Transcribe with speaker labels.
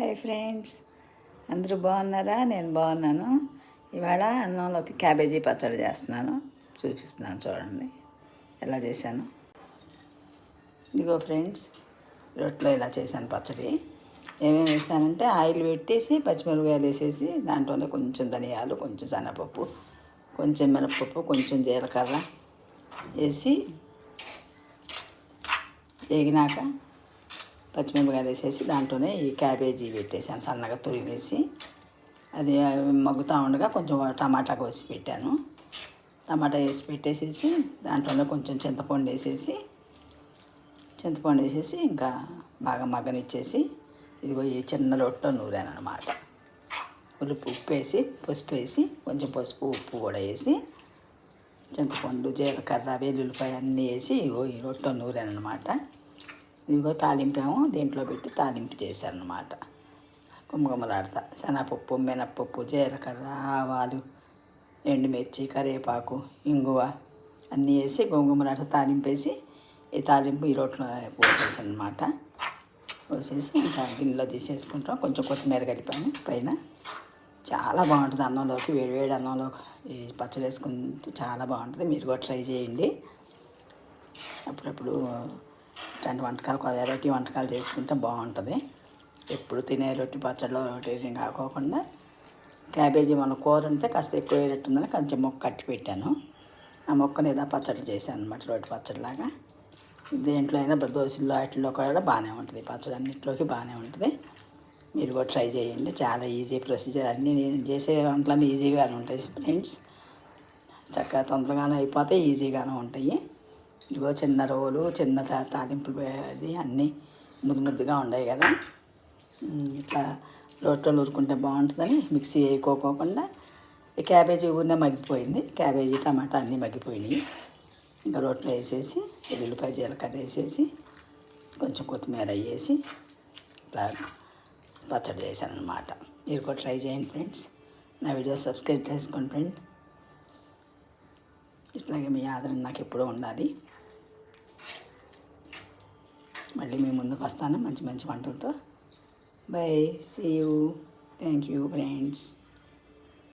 Speaker 1: Hi friends, అందరూ బాగున్నారా? నేను బాగున్నాను. ఇవాళ అన్నంలోకి క్యాబేజీ పచ్చడి చేస్తున్నాను, చూపిస్తున్నాను చూడండి ఎలా చేశాను. ఇదిగో ఫ్రెండ్స్, రొట్టెలో ఇలా చేశాను పచ్చడి. ఏమేమి వేసానంటే ఆయిల్ పెట్టేసి పచ్చిమిరపకాయలు వేసేసి దాంట్లోనే కొంచెం ధనియాలు, కొంచెం శనగపప్పు, కొంచెం మినపప్పు, కొంచెం జీలకర్ర వేసి వేగినాక పచ్చిమిరపకాయలు వేసేసి దాంట్లోనే ఈ క్యాబేజీ పెట్టేసాను సన్నగా తురిమేసి. అది మగ్గుతూ ఉండగా కొంచెం టమాటా కోసి పెట్టాను. టమాటా వేసి పెట్టేసేసి దాంట్లోనే కొంచెం చింతపండు వేసేసి ఇంకా బాగా మగ్గనిచ్చేసి ఇదిగో ఈ చిన్న రొట్టెలో నూరాను అనమాట. ఉప్పు వేసి పసుపు వేసి కొంచెం పసుపు ఉప్పు కూడా వేసి చింతపండు జీలకర్ర వెల్లుల్లిపాయ అన్నీ వేసి ఇగో ఈ రొట్టెలో నూరాను అనమాట. ఇదిగో తాలింపేమో దీంట్లో పెట్టి తాలింపు చేశాను అనమాట. గుమగుమలాడతా శనగపప్పు, మినప్పప్పు, జీలకర్ర, ఆవాలు, ఎండుమిర్చి, కరివేపాకు, ఇంగువ అన్నీ వేసి గుమగుమలాడతా తాలింపేసి ఈ తాలింపు ఈ రోట్లో పోసేసాను అనమాట. పోసేసి ఇంకా గిన్నెలో తీసేసుకుంటాం. కొంచెం కొత్తిమీర కలిపాను పైన. చాలా బాగుంటుంది అన్నంలోకి, వేడి అన్నంలోకి ఈ పచ్చడి వేసుకుంటే చాలా బాగుంటుంది. మీరు కూడా ట్రై చేయండి. అప్పుడప్పుడు ఇట్లాంటి వంటకాలు, వెరైటీ వంటకాలు చేసుకుంటే బాగుంటుంది. ఎప్పుడు తినే రొట్టి పచ్చడిలో రొట్టి కాకోకుండా క్యాబేజీ మన కూర ఉంటే కాస్త ఎక్కువ వేయట్టుందని కొంచెం మొక్క కట్టి పెట్టాను. ఆ మొక్కని ఇలా పచ్చడి చేశాను అనమాట, రొట్టి పచ్చడిలాగా. దేంట్లో అయినా దోశల్లో వాటిల్లో కూడా బాగానే ఉంటుంది. పచ్చడి అన్నింటిలోకి బాగానే ఉంటుంది. మీరు కూడా ట్రై చేయండి. చాలా ఈజీ ప్రొసీజర్. అన్నీ నేను చేసే వంటలన్నీ ఈజీగానే ఉంటాయి ఫ్రెండ్స్. చక్కగా తొందరగానే అయిపోతాయి, ఈజీగానే ఉంటాయి. ఇదిగో చిన్న రోలు, చిన్న తాలింపులు అది అన్నీ ముద్దుగా ఉన్నాయి కదా. ఇట్లా రోట్లో నూరుకుంటే బాగుంటుందని మిక్సీ వేయకోకుండా ఈ క్యాబేజీ ఊరినే మగ్గిపోయింది. క్యాబేజీ టమాటా అన్నీ మగ్గిపోయినాయి. ఇంకా రోట్లో వేసేసి ఎల్లుల్లిపాయ జీలకర్ర వేసేసి కొంచెం కొత్తిమీర వేసి ఇట్లా పచ్చడి చేశాను అనమాట. మీరు కూడా ట్రై చేయండి ఫ్రెండ్స్. నా వీడియో సబ్స్క్రైబ్ చేసుకోండి ఫ్రెండ్. ఇట్లాగే మీ ఆదరణ నాకు ఎప్పుడూ ఉండాలి. మళ్ళీ మీ ముందుకు వస్తాను మంచి మంచి వంటలతో. Bye, see you. Thank you friends.